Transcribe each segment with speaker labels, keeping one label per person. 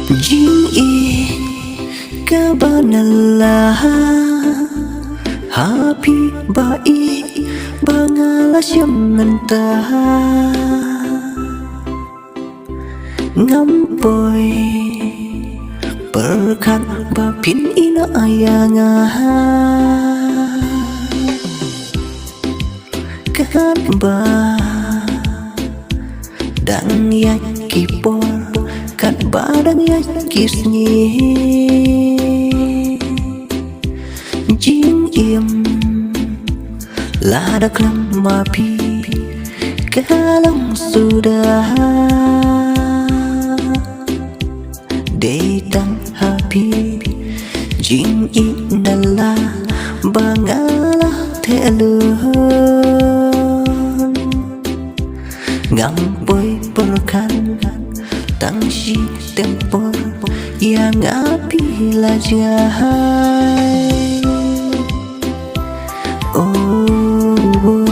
Speaker 1: Jing i kabanala happy bai bangala siam mentah ngampoi berkat bapin ina ayanga kan ba dan yakipor kan badang yakisni jing im lada klam mapi kalang sudah datang happy jing indala bangala telun ngampoi perkan tangsi tempor yang api lajai oh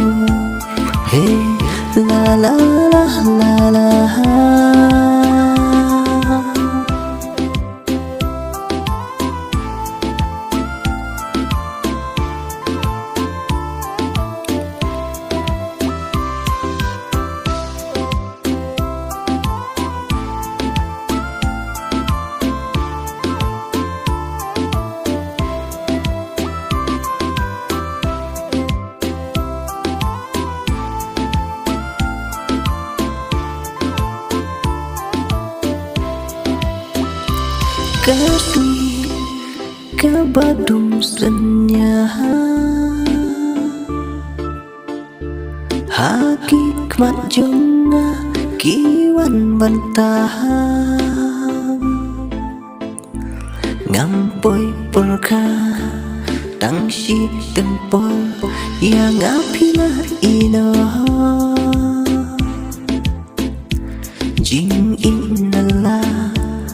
Speaker 1: hey la la la la la kasih kabadum senya hakikmat jonga kiwan bantah ngampoi perka tangsi tempor yang apilah ino jing inala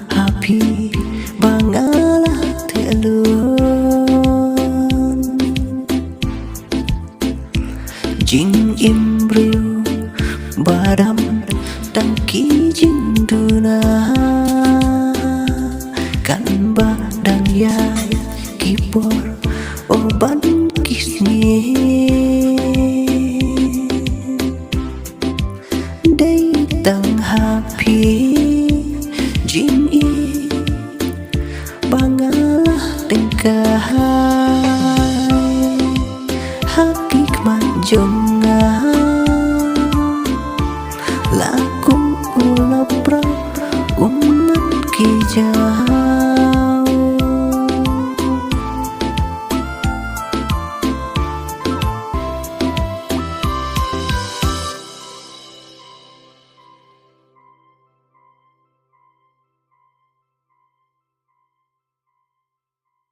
Speaker 1: happy bangala telun jing imbriu badam tangki jinduna kan badang ya kipor oban kisni datang happy jing bangalah tengkahai hakikmat jonga lakum ulapra umat kijah